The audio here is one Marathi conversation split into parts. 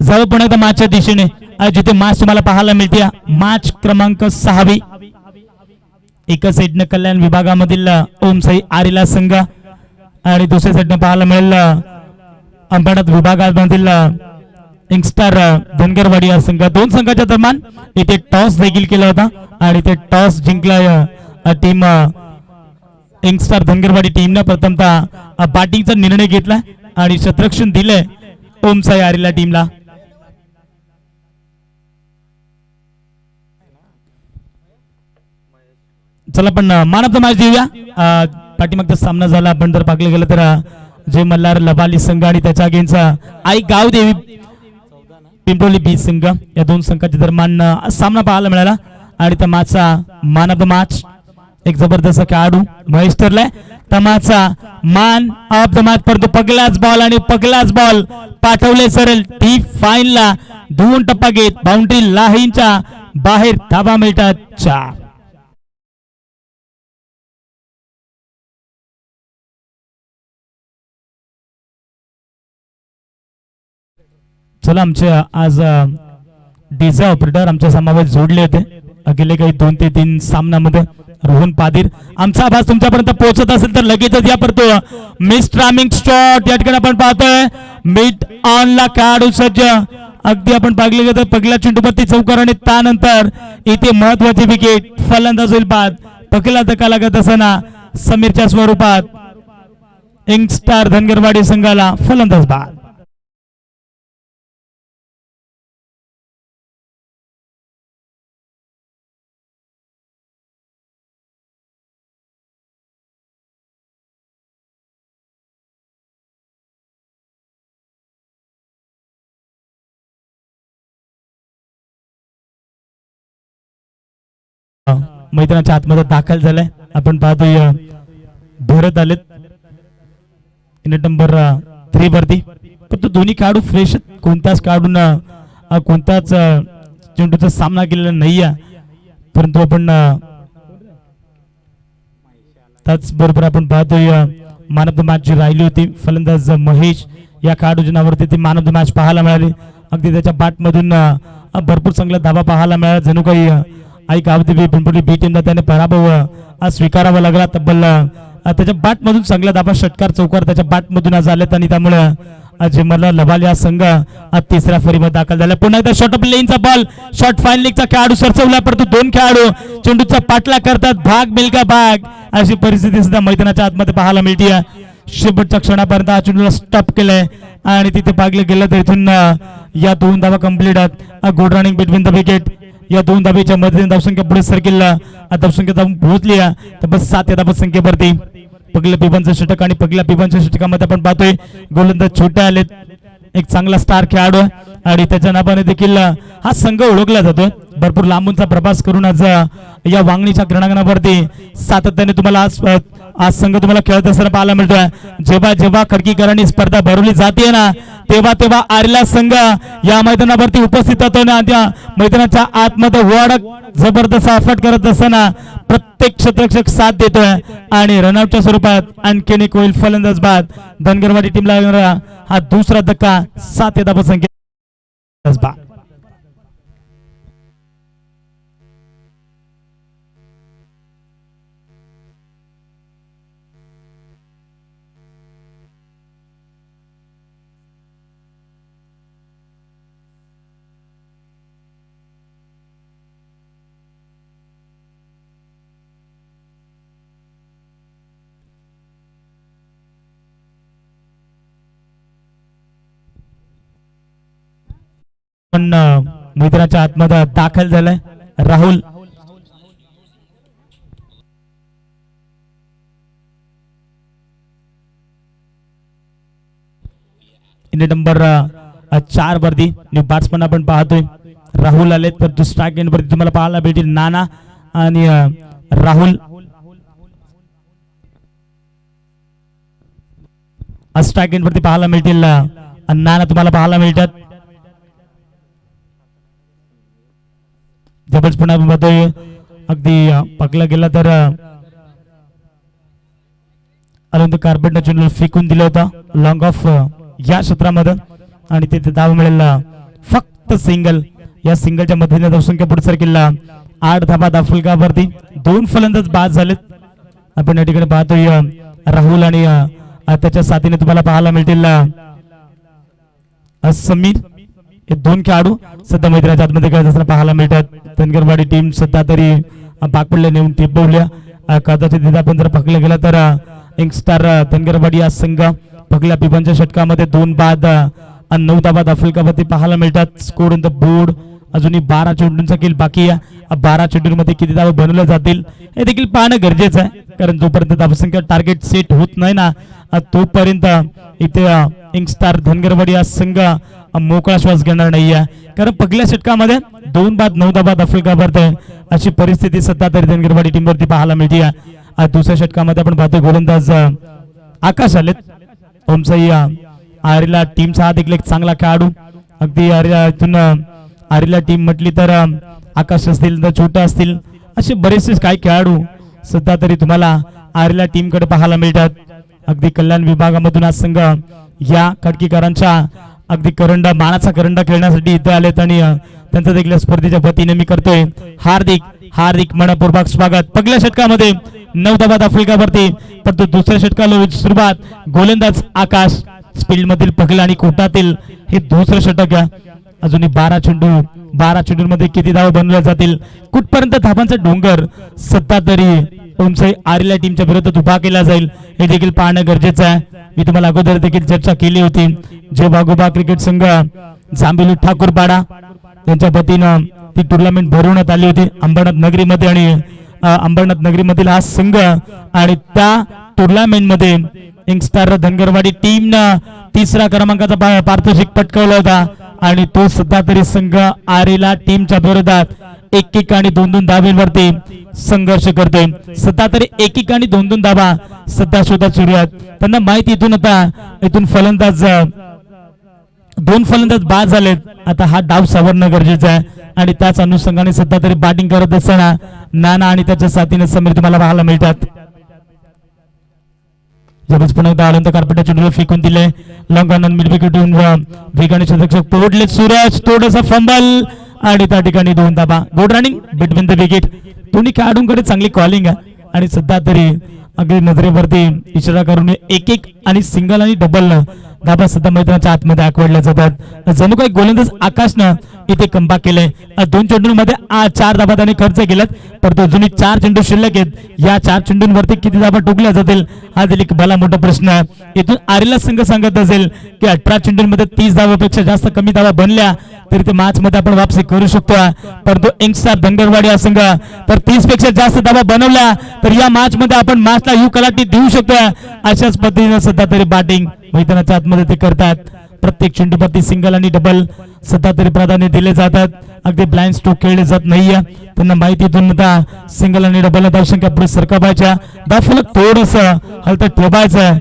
जाऊ पुन्हा एकदा मॅचच्या दिशेने जिथे मॅच तुम्हाला पाहायला मिळते मॅच क्रमांक 6 एका साईडने कल्याण विभागामधील ओम साई आरिला संघ आणि दुसऱ्या साईडने पाहायला मिळेल अंबरनाथ विभागामधील यंगस्टर धनगरवाडी या संघ. दोन संघाच्या दरम्यान इथे टॉस देखील केला होता आणि ते टॉस जिंकला टीम यंगस्टर धनगरवाडी टीमने प्रथमतः बॅटिंगचा निर्णय घेतला आणि क्षेत्ररक्षण दिले ओम साई आरिला टीमला. चला पण मॅन ऑफ द मॅच देऊया. पाठीमागचा सामना झाला आपण जर पाहिलं गेलं तर जय मल्हार लबाली संघ आणि त्याच्या अगेन्स्ट आई गावदेवी पिंपरोली बीच संघ या दोन संघाच्या दरम्यान सामना पाहायला मिळाला आणि त्या मॅचचा मॅन ऑफ द मॅच एक जबरदस्त खेळाडू महेश ठरलाय. तमाचा मॅन ऑफ द मॅच परंतु पगलाच बॉल पाठवले सरळ टी फाईनला 2 टप्पा घेत बाउंड्री लाईनच्या बाहेर धाबा मिळतात 4. चला आमचे आज डीजे ऑपरेटर आमच्या समावेश जोडले होते गेले काही 2 ते 3 सामन्यामध्ये. रोहन पादीर आमचा आवाज तुमच्यापर्यंत पोहोचत असेल तर लगेचच या परतो मिस ट्रामिंग शॉट या ठिकाणी आपण पाहतोय. मिड ऑन ला खेळाडू सज्ज अगदी आपण पाहिले गेलं तर पगला चेंडूपत्ती चौकार आणि त्यानंतर इथे महत्वाची विकेट फलंदाज होईल बाद. पगला धक्का लागत असताना समीरच्या स्वरूपात यंगस्टर धनगरवाडी संघाला फलंदाज बाद. मैदानाच्या आतमध्ये दाखल झालाय आपण पाहतोय भरत आलेत नंबर 3 वरती. पण दोन्ही खेळाडू फ्रेश कोणताच खेळाडून कोणताच चेंडूचा सामना केलेला नाहीये परंतु आपण त्याचबरोबर आपण पाहतोय मॅन ऑफ द मॅच जी राहिली होती फलंदाज महेश या खेळाडूच्या नावावरती ती मॅन ऑफ द मॅच पाहायला मिळाली. अगदी त्याच्या बॅटमधून भरपूर चांगला धाबा पाहायला मिळाला. जणू काही आई गावदेवी पिंपरोली बी टीमला त्याने पराभव स्वीकारावा लागला. तब्बल त्याच्या बॅटमधून चांगला धाबा षटकार चौकार त्याच्या बॅटमधून आज आलेत आणि त्यामुळे जे मला लबाल या संघ तिसऱ्या फरीमध्ये दाखल झाला. पुन्हा एकदा शॉर्ट ऑफ लेनचा बॉल शॉर्ट फाईन लेगचा खेळाडू सरचवला परंतु 2 खेळाडू चेंडूचा पाठला करतात. भाग मिल्का भाग अशी परिस्थिती सुद्धा मैदानाच्या आतमध्ये पाहायला मिळते. शेवटच्या क्षणापर्यंत हा चेंडूला स्टॉप केलाय आणि तिथे पागले गेलं तर इथून या 2 धावा कंप्लीट आहेत. Good running between the wicket या 2 धाब्याच्या मधील धावसंख्या पुढे सरकेल धावसंख्या पोहोचली तर बस 7 या धावसंख्येवरती पगल्या पिबांचं षटक आणि पगल्या पिबांच्या षटकामध्ये आपण पाहतोय गोलंदाज छोटे आलेत. एक चांगला स्टार खेळाडू आणि त्याच्या नावाने देखील हा संघ ओळखला जातोय. भरपूर लांबूनचा प्रवास करून आज या वांगणीच्या क्रीडांगणावरती सातत्याने तुम्हाला आज संघ तुम्हाला खेळत असताना पाहायला मिळतोय. जेव्हा जेव्हा खडकीकरांनी स्पर्धा भरवली जाते ना तेव्हा तेव्हा आरिला संघ या मैदानावरती उपस्थित होतो ना त्या मैदानाच्या आतमध्ये वडक जबरदस्त एफर्ट करत असताना प्रत्येक क्षेत्ररक्षक साथ देतोय आणि रनआउटच्या स्वरूपात आणखीन एक होईल फलंदाज बाद. धनगरवाडी टीमला हा दुसरा धक्का 7 या धावसंख्या बाद. पण मैदानाच्या आतमध्ये दाखल झालाय राहुल. नंबर 4 वरती न्यू बॅट्समन आपण पाहतोय राहुल आलेत. तर दुसऱ्या गेंद वरती तुम्हाला पाहायला भेटेल नाना आणि राहुल. स्ट्राईक गेंद वरती पाहायला मिळतील नाना तुम्हाला पाहायला मिळतात. जबरदस्त पुन्हा पाहतोय अगदी पकला गेला तर आल्यानंतर कार्पेटनं चेंडू फेकून दिला होता लॉंग ऑफ या क्षेत्रामध्ये आणि तिथे धाव मिळाला फक्त सिंगल. या सिंगलच्या मदतीने धावसंख्या पुढे सरकिल्ला 8 धाबा दाफुलकावरती. 2 फलंदाज बाद झालेत. आपण या ठिकाणी पाहतोय राहुल आणि त्याच्या साथीने तुम्हाला पाहायला मिळतील समीर हे 2 खेळाडू सध्या मैदानाच्या आतमध्ये खेळत असताना पाहायला मिळतात. धनगरवाडी टीम सध्या तरी भाग पडल्या नेऊन टिपवल्या. कदाचित तिथे आपण जर पकडलं गेला तर यंगस्टार धनगरवाडी हा संघ पकडल्या पिपांच्या षटकामध्ये 2 बाद 9 धाबा दाफुलकावरती पाहायला मिळतात. स्कोर ऑन द बोर्ड अजूनही 12 चेंडूंचा खेळ बाकी आहे. 12 चेंडूंमध्ये किती धावा बनवल्या जातील हे देखील पाहणं गरजेचं आहे. कारण जोपर्यंत धावसंख्या टार्गेट सेट होत नाही ना तोपर्यंत इथे यंगस्टार धनगरवाडी हा संघ मोकळा श्वास घेणार नाहीये. कारण पहिल्या षटकामध्ये 2 बाद 9 धाबा दाफुलकावरती अशी परिस्थिती सध्या तरी धनगरवाडी टीम वरती पाहायला मिळते. दुसऱ्या षटकामध्ये आपण पाहतोय गोलंदाज आकाश आलेत. ओमसाई आरेला टीमचा हा देखील एक चांगला खेळाडू. अगदी इथून आरेला टीम म्हटली तर आकाश असतील तर छोटा असतील असे बरेचसे काही खेळाडू सध्या तरी तुम्हाला आरेला टीम कडे पाहायला मिळतात. अगदी कल्याण विभागामधून आज संघ या खडकीकरांच्या अगदी करंडा मानाचा करंडा खेळण्यासाठी इथे आलेत आणि त्यांचं देखील स्पर्धेच्या वतीने मी करतोय हार्दिक हार्दिक मनपूर्वक स्वागत. पहिल्या षटकामध्ये 9 धाबा दाफुलकावरती परंतु दुसऱ्या षटकाला सुरुवात गोलंदाज आकाश स्पीड मधील पहिला आणि कोटातील हे दुसरं षटक आहे. अजूनही 12 चेंडूंमध्ये किती धावा बनवल्या जातील कुठपर्यंत धाबांचा डोंगर सध्या तरी ओमसाई आरेला टीमच्या विरोधात उभा केला जाईल हे देखील पाहणं गरजेचं आहे. मी तुम्हाला अगोदर देखील चर्चा केली होती. जे वाघोबा क्रिकेट संघ जांभिली ठाकूरपाडा यांच्या वतीनं ती टुर्नामेंट भरवण्यात आली होती अंबरनाथ नगरीमध्ये आणि अंबरनाथ नगरीमधील हा संघ आणि त्या टुर्नामेंट मध्ये यंगस्टार धनगरवाडी टीमनं 3रा क्रमांकाचा पारितोषिक पटकावला होता आणि तो सध्या तरी संघ आरेला टीमच्या विरोधात 1-1 आणि 2-2 धाब्यांवरती संघर्ष करतोय. सध्या तरी 1-1 आणि 2-2 धाबा सध्या शोधात सुरू आहेत. त्यांना माहिती इथून फलंदाज 2 फलंदाज बाद झालेत. आता हा डाव सावरणं गरजेचं आहे आणि त्याच अनुषंगाने सध्या तरी बॅटिंग करत असताना नाना आणि त्याच्या साथीने समीर तुम्हाला पाहायला मिळतात. जबरदस्त पुन्हा एकदा आनंद कार्पेटच्या चेंडूला फेकून दिले लॉंग ऑन मिड विकेटून वेगाने क्षेत्ररक्षक पोहोचले सूरज थोडासा फंबल आणि त्या ठिकाणी 2 धाबा. Good running between the wicket. दोन्ही खेळाडूंकडे चांगली कॉलिंग आहे आणि सध्या तरी अगदी नजरेवरती इशारा करून 1-1 आणि सिंगल आणि डबल धाबा सध्या मैदानाच्या आतमध्ये आखवडल्या जातात. जणू काही गोलंदाज आकाशनं इथे कमबॅक केलंय. 2 चेंडूंमध्ये 4 धाबा त्याने खर्च केलेत परंतु अजूनही 4 चेंडू शिल्लक आहेत. या 4 चेंडूंवरती किती धाबा टोकल्या जातील हा देखील भला मोठा प्रश्न आहे. इथून आरेला संघ सांगत असेल की 18 चेंडूंमध्ये 30 धावापेक्षा जास्त कमी धावा बनल्या तरी ते मॅच मध्ये आपण वापसी करू शकतो. परंतु यंगस्टार धनगरवाडी हा संघ तर 30 पेक्षा जास्त धावा बनवल्या तर या मॅच मध्ये आपण मॅचला यू कलाटी देऊ शकतो. अशाच पद्धतीने सध्या तरी बॅटिंग मैदानाच्या आतमध्ये ते करतात. प्रत्येक चेंडूवरती सिंगल आणि डबल सध्या तरी प्राधान्य दिले जातात. अगदी ब्लाइंड स्ट्रोक खेळले जात नाहीये. त्यांना माहितीतून सिंगल आणि डबल धावसंख्या पुढे सरकावायच्या दाफलक थोडस हलत ठेवायचं.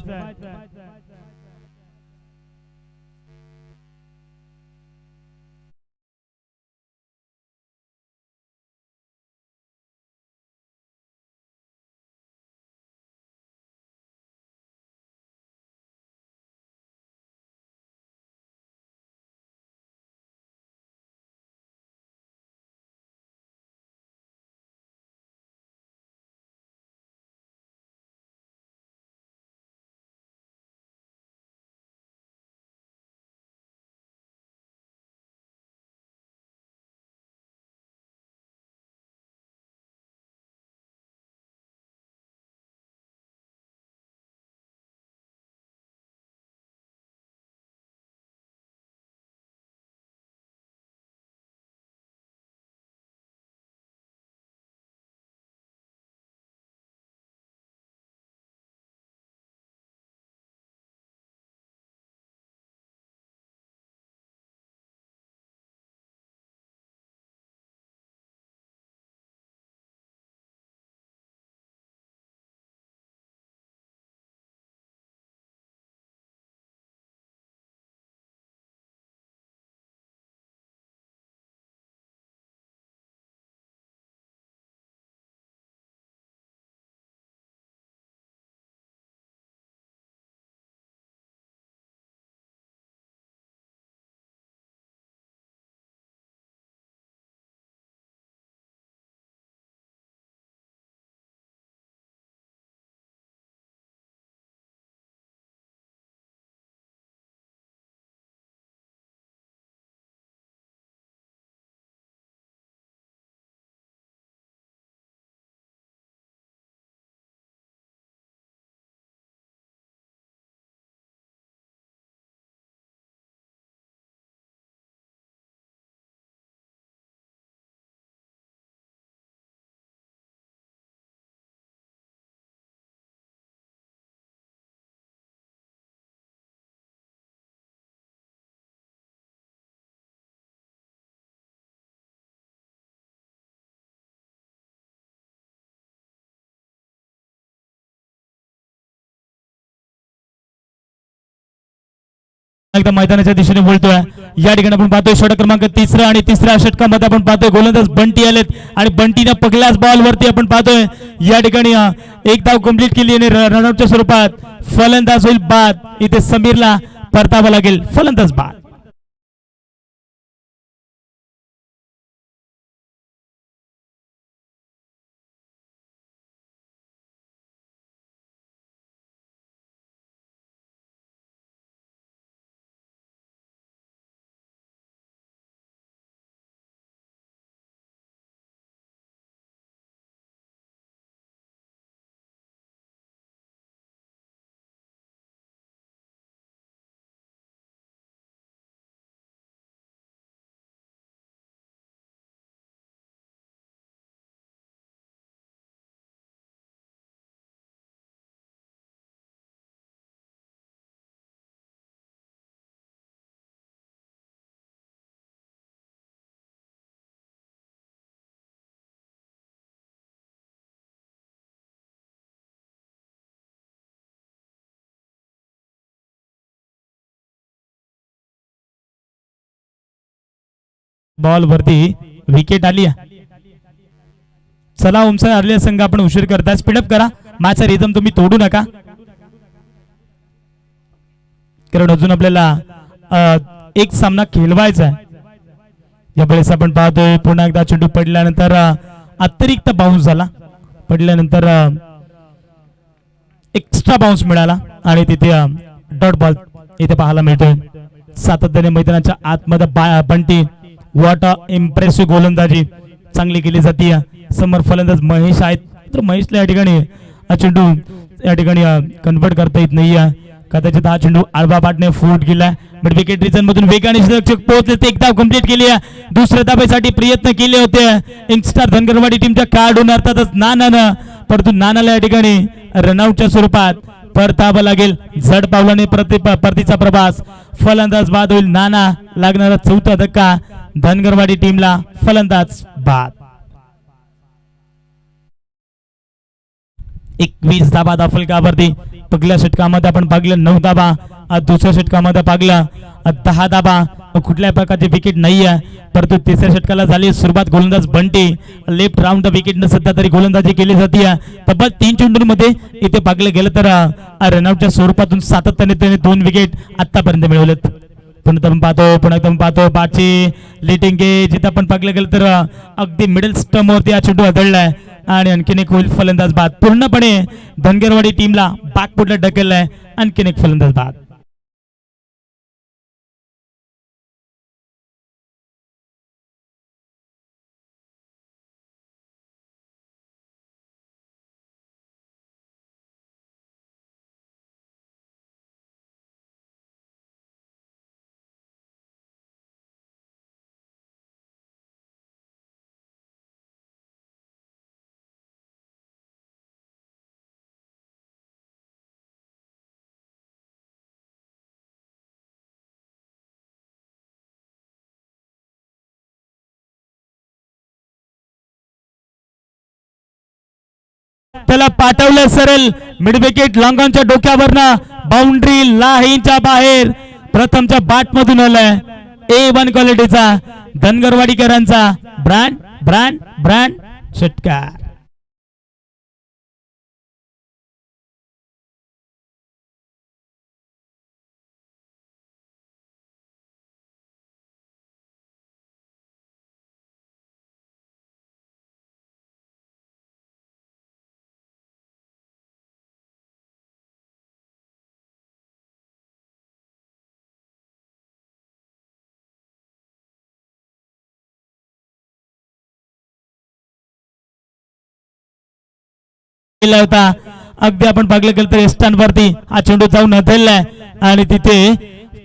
एकदा मैदानाच्या दिशेने बोलतोय. या ठिकाणी आपण पाहतोय षटक क्रमांक 3 आणि तिसऱ्या षटकामध्ये आपण पाहतोय गोलंदाज बंटी आलेत आणि बंटीने पहिल्याच बॉल वरती आपण पाहतोय या ठिकाणी एक धाव कंप्लीट केली आणि रनआउटच्या स्वरूपात फलंदाज होईल बाद. इथे समीरला परतावं लागेल. फलंदाज बाद. बॉल वरती विकेट आली. चला ओमसर हरले संघ आपण उशीर करता. स्पीडअप करा. माझा रिदम तुम्ही तोडू नका कारण अजून आपल्याला एक सामना खेळवायचा आहे. यावेळेस आपण पाहतोय पुन्हा एकदा चेंडू पडल्यानंतर अतिरिक्त बाउन्स झाला. पडल्यानंतर एक्स्ट्रा बाउन्स मिळाला आणि तिथे डॉट बॉल इथे पाहायला मिळतोय. सातत्याने मैदानाच्या आतमध्ये बंटी व्हॉट अ इम्प्रेसिव्ह गोलंदाजी चांगली केली जाते. समोर फलंदाज महेश आहेत तर महेशला या ठिकाणी चेंडू या ठिकाणी कन्वर्ट करता येत नाही. कदाचित हा चेंडू आडवा पाटने फूट गेला. बट विकेट रिजन मधून वेगाने पोहोचले. ते एक धाव कंप्लीट केली. दुसऱ्या धावेसाठी प्रयत्न केले होते यंगस्टर धनगरवाडी टीमच्या काढून अर्थातच नानानं परंतु नानाला या ठिकाणी रनआउटच्या स्वरूपात परतावं लागेल. जड पावलाने परतीचा प्रवास. फलंदाज बाद होईल. नाना लागणारा चौथा धक्का धनगरवाडी टीमला. फलंदाज बाद. 21 धाबा दाफलकावरती. पहिल्या षटकामध्ये आपण पाहिलं 9 धाबा. दुसऱ्या षटकामध्ये पाहिलं 10 धाबा. कुठल्या प्रकारची विकेट नाही आहे परंतु तिसऱ्या षटकाला झाली सुरुवात. गोलंदाज बंटी लेफ्ट राऊंड विकेट न सध्या तरी गोलंदाजी केली जाते. तब्बल 3 चेंडूंमध्ये इथे पाहिलं गेलं तर रनआउटच्या स्वरूपातून सातत्याने त्याने 2 विकेट आतापर्यंत मिळवलेत. पुन्हा आपण पाहतो बाची लिटिंग जिथं आपण पाहिलं गेलं तर अगदी मिडल स्टंप वरती हा चेंडू आदळलाय आणि आणखीन एक होईल फलंदाज बाद. पूर्णपणे धनगरवाडी टीमला बॅकफुटला ढकललाय. आणखीन एक फलंदाज बाद. त्याला पाठवलं सरळ मिड विकेट लॉंगॉनच्या डोक्यावरनं बाउंड्री लाईनच्या बाहेर. प्रथमच्या बॅट मधून आलाय A1 क्वालिटीचा धनगरवाडीकरांचा ब्रँड ब्रँड ब्रँड षटकार. होता अगदी आपण पाहिलं गेलं तर स्टँड वरती हा चेंडू जाऊन धरलाय आणि तिथे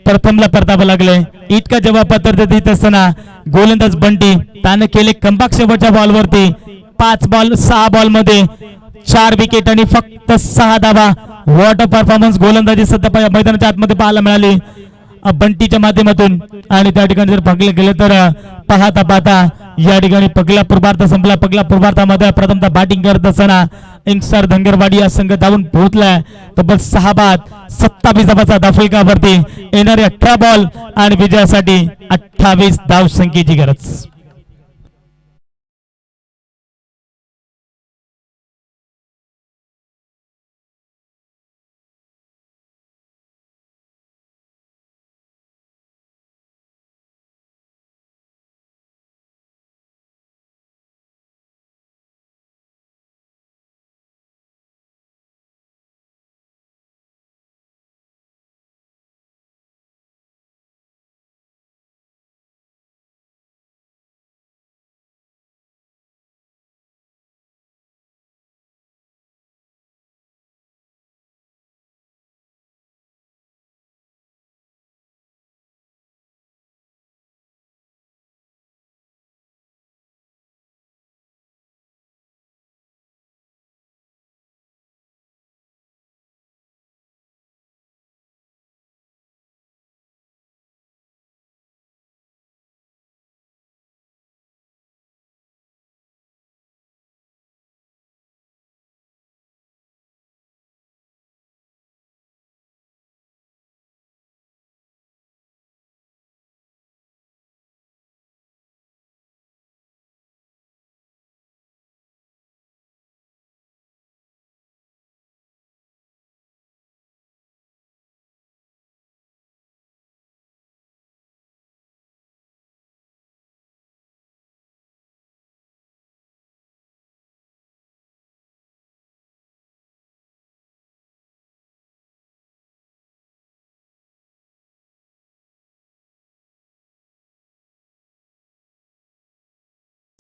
प्रथमला परतावं लागलंय. इतका जेव्हा पात्र देत असताना गोलंदाज बंटी त्याने केले कमबॅक शेवटच्या बॉलवरती. 5 बॉल 6 बॉल मध्ये 4 विकेट आणि फक्त 6 धावा. व्हॉट अ परफॉर्मन्स गोलंदाजी सध्या मैदानाच्या आतमध्ये पाहायला मिळाली बंटीच्या माध्यमातून. आणि त्या ठिकाणी जर पाहिलं गेलं तर पाहता या ठिकाणी पहिला पूर्वार्ध संपला. पहिल्या पूर्वार्धामध्ये प्रथमतः बॅटिंग करत असताना इंगसार धनगरवाडी हा संघ धावून पोहोचलाय. तब्बल 6 बाद 27 धावाचा धावफलकावरती येणारे 18 बॉल आणि विजयासाठी 28 धाव संख्येची गरज.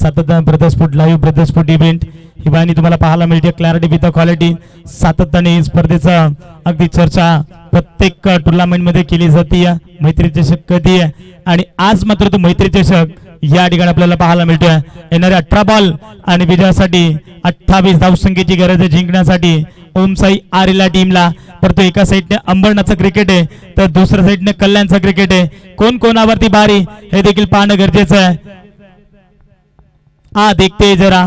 सातत्याने ब्रदरस्फूट लाईव्ह ब्रदरस्फूट इव्हेंट ही बाणी तुम्हाला पाहायला मिळते. Clarity with quality. सातत्याने स्पर्धेचा अगदी चर्चा प्रत्येक टुर्नामेंट मध्ये केली जाते. मैत्री चषक कधी आहे आणि आज मात्र तो मैत्री चषक या ठिकाणी आपल्याला पाहायला मिळतोय. येणारे 18 बॉल आणि विजयासाठी 28 धावसंख्येची गरज आहे जिंकण्यासाठी ओमसाई आरेला टीमला. परंतु एका साईडने अंबरनाथचं क्रिकेट आहे तर दुसऱ्या साईडने कल्याणचं क्रिकेट आहे. कोण कोणावरती बारी हे देखील पाहणं गरजेचं आहे. देखते हैं जरा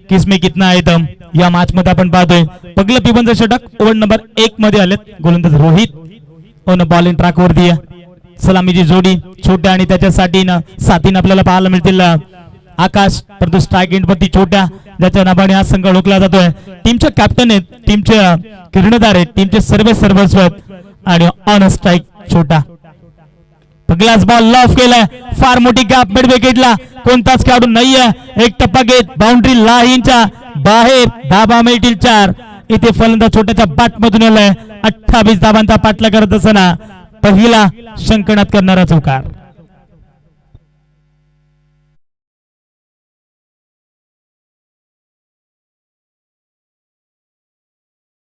किसमें कितना है दम. या मॅच मध्ये आपण पाहतोय पगलं पिबंद षटक ओव्हर नंबर 1 मध्ये आलेत. गोलंदाज Rohit on ball in track वरती सलामीची जोडी छोट्या आणि त्याच्या साथीनं आपल्याला पाहायला मिळतील आकाश. परंतु स्ट्राईक एंड वरती छोट्या ज्याच्या नावाने हा संघ ओळखला जातोय. टीमचे कॅप्टन आहेत, टीमचे किरणदार आहेत, टीमचे सर्वस्व आणि ऑन स्ट्राईक छोटा. पहिलाच बॉल लॉफ केलाय. फार मोठी गॅप मिड विकेटला कोणताच खेळाडू नाहीये. एक टप्पा घेत बाउंड्री लाईनच्या बाहेर धाबा मिळतील 4. इथे फलंदाज छोट्याच्या बॅट मधून आलाय. 28 धाबांचा पाठला करत असताना पहिला शंकनात करणारा चौकार.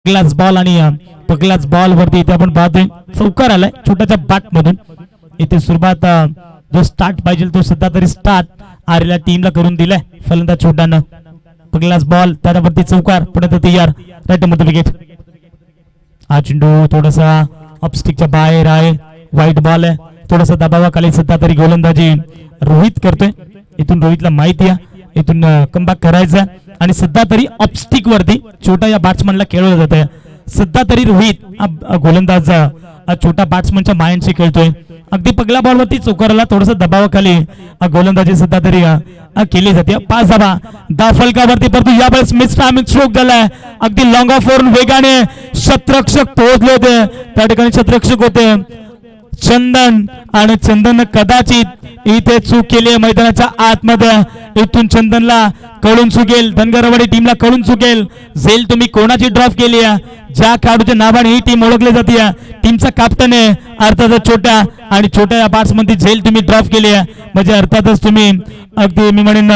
पहिलाच बॉल आणि पहिलाच बॉल वरती इथे आपण पाहतोय चौकार आलाय छोट्याच्या बॅट मधून. इथे सुरुवात जो स्टार्ट पाहिजे तो सध्या तरी स्टार्ट आरेला टीमला करून दिलाय फलंदाज छोट्यानं. पहिलाच बॉल त्यावरती चौकार पुढे तयार राईट मध्ये विकेट. हा चेंडू थोडासा ऑफस्टिकच्या बाहेर आहे. व्हाईट बॉल आहे. थोडासा दबावाखाली सध्या तरी गोलंदाजी रोहित करतोय. इथून रोहितला माहिती आहे इथून कमबॅक करायचं आणि सध्या तरी ऑफस्टिक वरती छोटा या बॅट्समनला खेळवलं जात आहे. सध्या तरी रोहित गोलंदाज छोटा बॅट्समनच्या माइंडशी खेळतोय. अगदी पहिल्या बॉल वरती चौकाराला थोडासा दबावाखाली गोलंदाजी सध्या तरी केली जाते. 5 धावा फलकावरती परंतु यावेळेस मिस टायमिंग स्ट्रोक झालाय. अगदी लॉंग ऑफ वरून वेगाने शतरक्षक पोहोचले होते. त्या ठिकाणी शतरक्षक होते चंदन आणि चंदन कदाचित इथे चूक केली आहे मैदानाच्या आतमध्ये. इथून चंदनला कळून चुकेल, धनगरवाडी टीमला कळून चुकेल झेल तुम्ही कोणाची ड्रॉप केली आहे. ज्या खेळाडूच्या नावाने ही टीम ओळखली जाते टीमचा कॅप्टन आहे अर्थातच छोट्या आणि छोट्या या बॅट्समनची झेल तुम्ही ड्रॉप केली आहे म्हणजे अर्थातच तुम्ही अगदी मी म्हणेन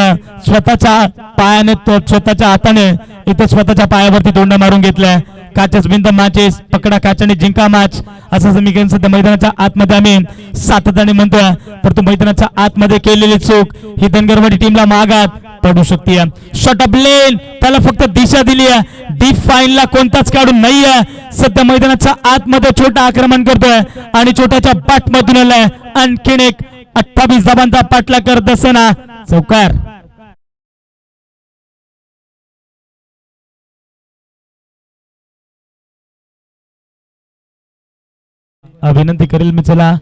स्वतःच्या पायाने स्वतःच्या हाताने इथे स्वतःच्या पायावरती तोंड मारून घेतलाय. काचेस विन द मॅचेस पकडा काच आणि जिंका मॅच असं समीकरण सध्या मैदानाच्या आतमध्ये आम्ही सातत्याने म्हणतोय. परंतु मैदानाच्या आतमध्ये केलेली चूक ही धनगरवाडी टीमला मागात पडू शकते. शॉट अप लेन त्याला फक्त दिशा दिली आहे. डीप फाईनला कोणताच खेळाडू नाहीये. सध्या मैदानाच्या आतमध्ये छोटा आक्रमण करतोय आणि छोट्याच्या बॅट मधून आलाय. आणखीन एक 28 धाबांचा पाठला करत असताना चौकार. विनंती करेल मी, चला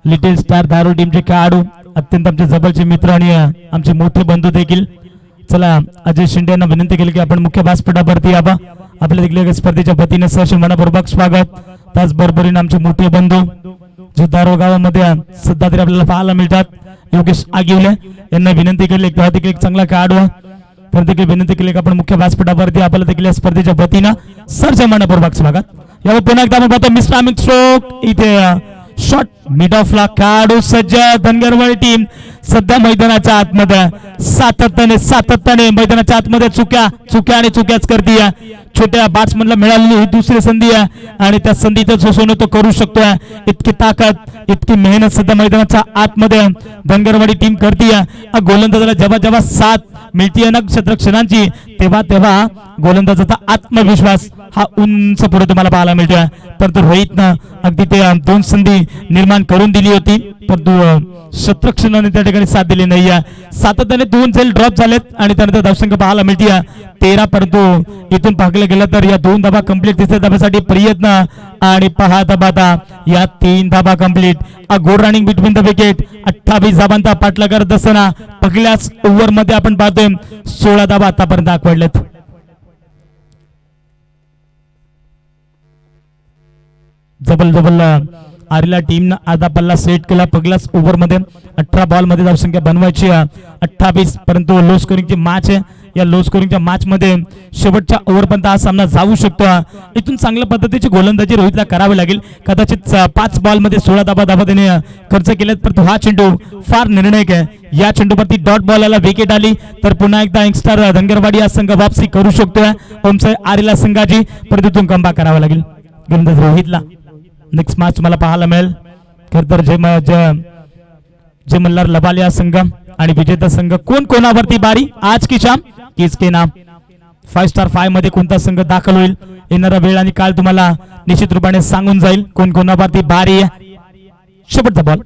लिटिल स्टार धारूर टीमचे खेळाडू, अत्यंत आमचे जवळचे मित्र आणि आमचे मोठे बंधू देखील, चला अजय शिंदे यांना विनंती केली की आपण मुख्य व्यासपीठावरती यावं. आपल्या देखील स्पर्धेच्या वतीने सहर्ष मनपूर्वक स्वागत. त्याचबरोबरीने आमचे मोठे बंधू जे धारूर गावामध्ये सध्या तरी आपल्याला पाहायला मिळतात, योगेश आगिवले यांना विनंती केली, तेव्हा देखील एक चांगला खेळाडू, तर देखील विनंती केली की आपण मुख्य व्यासपीठावरती आपल्याला देखील या स्पर्धेच्या वतीनं सहर्ष मनपूर्वक स्वागत. यावर पुन्हा एकदा आपण पाहतो मिस्टर अमित स्ट्रोक, इथे शॉट मिड ऑफ ला खेळाडू सज्ज. धनगरवाडी टीम सध्या मैदानाच्या आतमध्ये सातत्याने मैदानाच्या आतमध्ये चुक्या आणि चुक्याच करते. छोट्या बॅट्समनला मिळालेली ही दुसरी संधी आहे आणि त्या संधीचं जो सोनं तो करू शकतोय. इतकी ताकद, इतकी मेहनत सध्या मैदानाच्या आतमध्ये धनगरवाडी टीम करते. गोलंदाजाला जेव्हा जेव्हा साथ मिळतीये ना क्षेत्रक्षणांची, तेव्हा गोलंदाजाचा आत्मविश्वास हा उंच पुढे तुम्हाला पाहायला मिळतोय. परंतु रोहितनं अगदी ते 2 संधी निर्माण करून दिली होती, परंतु क्षेत्रक्षणाने त्या ठिकाणी साथ दिली नाही. सातत्याने 2 झेल ड्रॉप झालेत आणि त्यानंतर धावसंख्या पाहायला मिळते 13, परंतु इथून पाहिलं गेलं तर या 2 धाबा कंप्लीट, तिसऱ्या धाब्यासाठी प्रयत्न आणि पहा धाबा या 3 धाबा complete. Good running between the wicket. 28 धाबांचा पाठलाग करत असताना पहिल्याच ओव्हर मध्ये आपण पाहतोय 16 धाबा आतापर्यंत आकवडलेत. जबल आरेला टीमनं आधा पल्ला सेट केला. पहिल्याच ओव्हर मध्ये 18 बॉल मध्ये धावसंख्या बनवायची 28, परंतु लो स्कोरिंगची मॅच आहे. या लो स्कोरिंगच्या मॅच मध्ये शेवटच्या ओव्हरपर्यंत हा सामना जाऊ शकतो. इथून चांगल्या पद्धतीची गोलंदाजी रोहितला करावी लागेल. कदाचित 5 बॉल मध्ये 16 धाबा त्याने खर्च केलेत, परंतु हा चेंडू फार निर्णायक आहे. या चेंडूवरती डॉट बॉलला विकेट आली तर पुन्हा एकदा यंगस्टर धनगरवाडी हा संघ वापसी करू शकतोय. ओमसाई आरेला संघाची, परंतु इथून कमबॅक करावा लागेल गोलंदाज रोहितला. नेक्स्ट मॅच तुम्हाला पाहायला मिळेल. खरं तर जे मल्हार लबालिया संघ आणि विजेता संघ कोण कोणावरती बारी आज की शाम किसके नाम. 5 स्टार 5 मध्ये कोणता संघ दाखल होईल, येणारा वेळ आणि काळ तुम्हाला निश्चित रूपाने सांगून जाईल कोण कोणावरती बारी आहे. शेवटचा ball,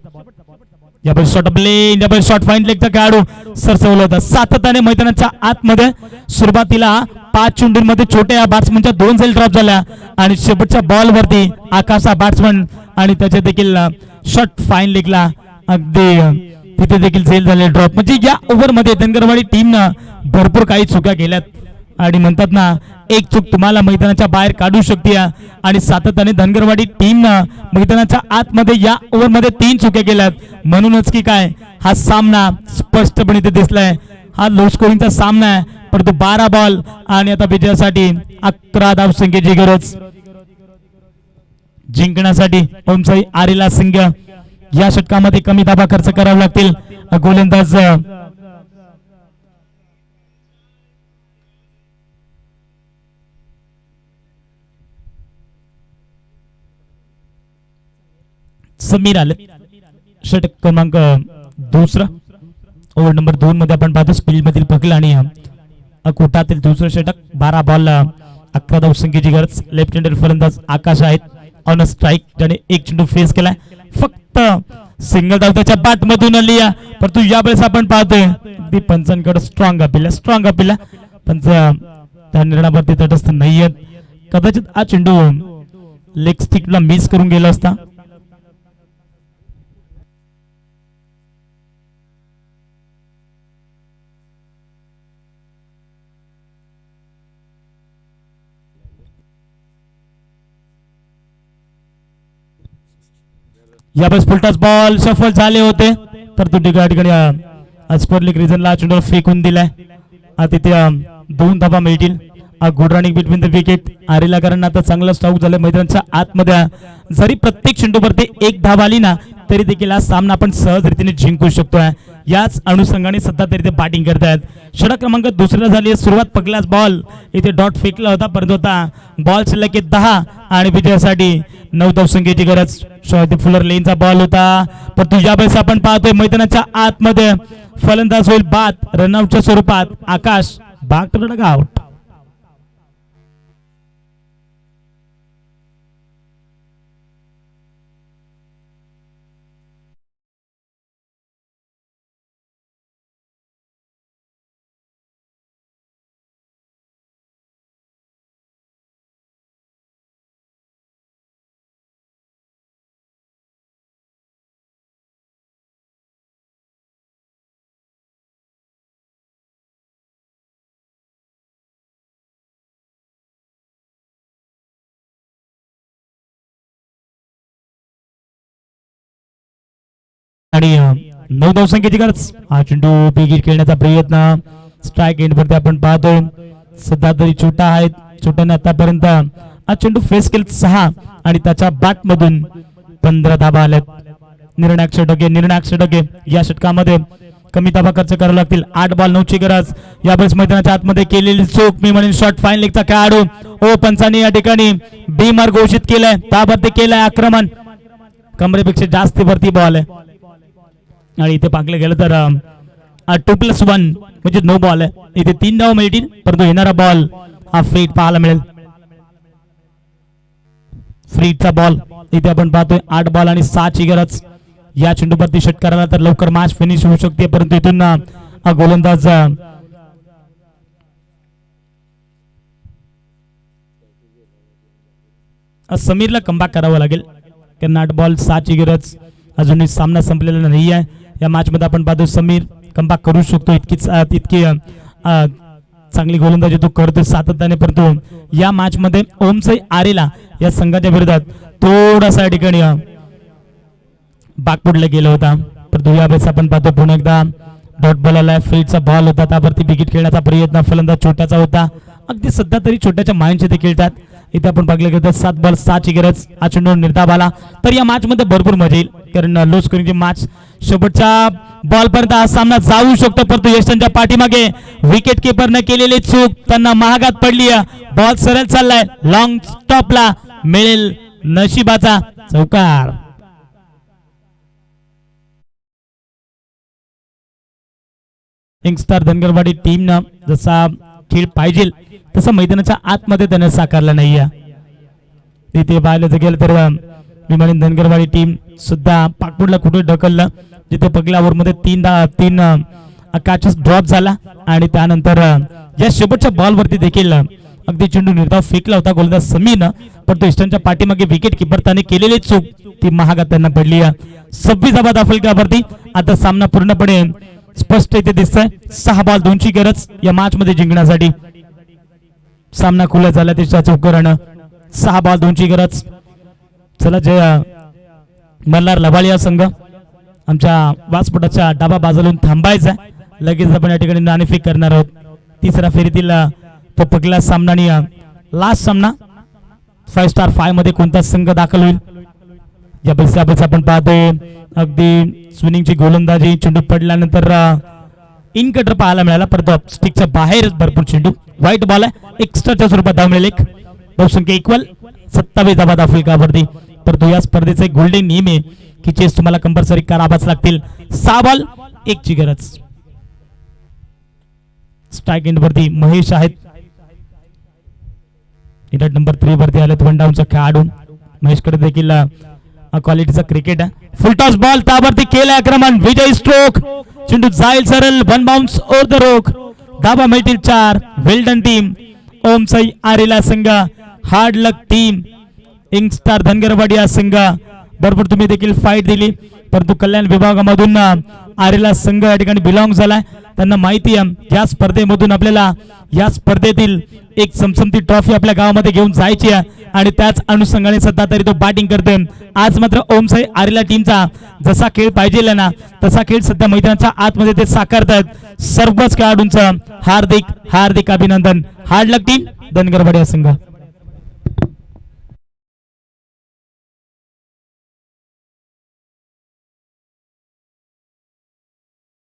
double shot play, double shot fine लेगचा खेळाडू सरसवला होता. सातत्याने मैदानाच्या आतमध्ये सुरुवातीला 5 चेंडूंमध्ये छोट्या बॅट्समनच्या 2 झेल ड्रॉप झाल्या आणि शेवटच्या बॉल वरती आकाशा बॅट्समन आणि त्याच्या देखील शॉट फाईन लेगला अगदी तिथे देखील झेल झाले ड्रॉप. म्हणजे या ओव्हर मध्ये धनगरवाडी टीमनं भरपूर काही चुका केल्यात आणि म्हणतात ना, एक चूक तुम्हाला मैदानाच्या बाहेर काढू शकते. आणि सातत्याने धनगरवाडी टीमनं मैदानाच्या आतमध्ये या ओव्हर मध्ये 3 चुक्या केल्यात. म्हणूनच की काय हा सामना स्पष्टपणे इथे दिसलाय, हा लो स्कोरिंगचा सामना आहे. परंतु 12 बॉल आणि आता विजयासाठी 11 धावसंख्येची गरज. जिंकण्यासाठी ओमसाई आरेला संघ या षटकामध्ये कमी धाबा खर्च करावे लागतील. गोलंदाज समीर आले. षटक क्रमांक 2, ओव्हर नंबर 2 मध्ये आपण पाहतो स्पीड मधील पकल आणि कोटातील दुसरं षटक. 12 बॉल 11 धावसंख्येची गरज. लेफ्ट हँडेड फलंदाज आकाश आहेत ऑन स्ट्राईक, ज्याने 1 चेंडू फेस केलाय. फक्त सिंगल धाव त्याच्या बॅट मधून आली, परंतु यावेळेस आपण पाहतोय अगदी पंचांकडे स्ट्रॉंग अपिला पंच त्या निर्णयावरती तटस्थ नाहीयेत. कदाचित हा चेंडू लेग स्टिकला मिस करून गेला असता. यावेळेस फुलटॉस बॉल सफल झाले होते, तर तो ठिकाणी स्कोर लीग रिजनला चेंडू फेकून दिलाय. तिथे 2 धाबा मिळतील. Good running between the wicket. आरेलाकरांना आता चांगला स्ट्रोक झाला मैदानाच्या आतमध्ये. जरी प्रत्येक चेंडूवरती 1 धाव आली ना तरी देखील हा सामना आपण सहज रीतीने जिंकू शकतोय. याच अनुषंगाने सध्या तरी ते बॅटिंग करतायत. षटक क्रमांक 2 झाली सुरुवात. पहिलाच बॉल इथे डॉट फेकला होता, परंतु आता बॉल शिल्लक 10 आणि विजयासाठी 9 धावसंख्येची गरज. फुलर लेनचा बॉल होता, परंतु यावेळेस आपण पाहतोय मैदानाच्या आतमध्ये फलंदाज होईल बाद रनआउटच्या स्वरूपात. आकाश बाग आउट. आणि 9 धावसंख्येची गरज. हा चेंडू बिगिट खेळण्याचा प्रयत्न स्ट्राईक एंड वरती आपण पाहतोय. सध्या तरी छोटा आहे, छोट्याने आतापर्यंत हा चेंडू फेस केले 6 आणि त्याच्या बॅट मधून 15 धाबा आल्यात. निर्णायक षटके या षटकामध्ये कमी धाबा खर्च करावे लागतील. 8 बॉल 9 ची गरज. यावेळेस मैदानाच्या आतमध्ये केलेली चूक मी म्हणेन शॉट फाईन लेगचा खेळाडू ओ पंचांनी या ठिकाणी बी मार्क घोषित केलाय. त्यावरती केलंय आक्रमण. कमरेपेक्षा जास्त वरती बॉल आहे आणि इथे पाकलं गेलं तर 2+1 म्हणजे 9 बॉल आहे. इथे 3 धाव मिळतील परंतु येणारा बॉल हा फ्रीट पाहायला मिळेल. फ्रीटचा बॉल इथे आपण पाहतोय. 8 बॉल आणि 6 ची गरज. या चेंडूवरती षटकाराला तर लवकर मॅच फिनिश होऊ शकते परंतु इथून गोलंदाज समीरला कमबॅक करावं लागेल कारण 8 बॉल 6 ची गरज. अजूनही सामना संपलेला नाही आहे. या मॅच मध्ये आपण पाहतो समीर कमबॅक करू शकतो. इतकी चांगली गोलंदाजी तो करतो सातत्याने परंतु या मॅच मध्ये ओमसाई आरेला या संघाच्या विरोधात थोडासा या ठिकाणी बागपुडला गेला होता परंतु यावेळेस आपण पाहतो पुन्हा एकदा डॉट बॉल आलाय. फ्रीटचा बॉल होता त्यावरती विकेट खेळण्याचा प्रयत्न फलंदाज छोट्याचा होता. अगदी सध्या तरी छोट्याच्या माइंडचे ते खेळतात. इथे आपण पाहिलं गेलं तर 7 बॉल 6 ची गरज. हा चेंडू निर्धाव आला तर या मॅच मध्ये भरपूर मजा येईल कारण लो स्कोरिंगची मॅच शेवटच्या बॉल पर्यंत हा सामना जाऊ शकतो परंतु यशांच्या पाठीमागे विकेट किपरने केलेली चूक त्यांना महागात पडली. बॉल सरळ चाललाय. लॉंग स्टॉपला मिळेल नशिबाचा चौकार. यंगस्टर धनगरवाडी टीमनं जसा खेळ पाहिजे तसा मैदानाच्या आतमध्ये त्याने साकारला नाहीये. तिथे पाहिलं गेलं तर मी म्हणेन धनगरवाडी टीम सुद्धा पाकपुडला कुठे ढकललं जिथे पहिल्या ओव्हर मध्ये 3 कॅचेस ड्रॉप झाला आणि त्यानंतर या शेवटच्या बॉल वरती देखील अगदी चेंडू निर्धाव फेकला होता गोलंदाज समीरनं परंतु ईस्टर्नच्या पाठीमागे विकेट किपर त्याने केलेली चूक ती महागात त्यांना पडली. 26 धावा दाखल. आता सामना पूर्णपणे स्पष्ट इथे दिसतंय. 6 बॉल 2 ची गरज या मॅच मध्ये जिंकण्यासाठी. सामना खुला झाला त्याच्या चौकारानं. 6 बॉल 2 ची गरज. चला जय मल्हार लबाळिया संघ आमच्या व्यासपीठाच्या डाबा बाजूला थांबायचा. लगेच आपण या ठिकाणी नाणेफेक करणार आहोत. तिसऱ्या फेरीतील तो पहिला सामना आणि लास्ट सामना 5 स्टार 5 मध्ये कोणता संघ दाखल होईल यापेक्षा आपण पाहतोय. अगदी स्विनिंगची गोलंदाजी. चेंडू पडल्यानंतर इन कटर पाहायला मिळाला परंतु स्टिकच्या बाहेरच भरपूर चेंडू. व्हाईट बॉल आहे. एक्स्ट्राच्या स्वरूपात धाव मिळेल. धावसंख्या इक्वल 27 धावा दाखल परंतु या स्पर्धेचा एक गोल्डन नियम आहे की चेस तुम्हाला कंपल्सरी करावाच लागतील. 6 बॉल 1 ची गरज. स्ट्राईक एंड वरती महेश आहेत. विकेट नंबर 3 वरती आलेत वन डाऊनचा खेळाडू. महेशकडे देखील क्वालिटीचा क्रिकेट आहे. फुल टॉस बॉल त्यावरती केलं आक्रमण. विजय स्ट्रोक. चेंडू जाईल सरळ. 1 बाउन्स ओव्हर द रोक. धाबा मिळतील 4. Well done team. ओमसाई आरेला संघ. हार्ड लक टीम. यंगस्टर धनगरवाडी हा संघ. भरपूर तुम्ही देखील फाईट दिली परंतु कल्याण विभागामधून आरेला संघ या ठिकाणी बिलॉंग झालाय. त्यांना माहिती आहे या स्पर्धेमधून आपल्याला या स्पर्धेतील एक समसमती ट्रॉफी आपल्या गावामध्ये घेऊन जायची आहे आणि त्याच अनुषंगाने सध्या तरी तो बॅटिंग करतोय. आज मात्र ओमसाई आरेला टीमचा जसा खेळ पाहिजे ना तसा खेळ सध्या मैदानाच्या आतमध्ये ते साकारतात. सर्वच खेळाडूंचं हार्दिक हार्दिक अभिनंदन. हार्ड लक टीम धनगरवाडी संघ.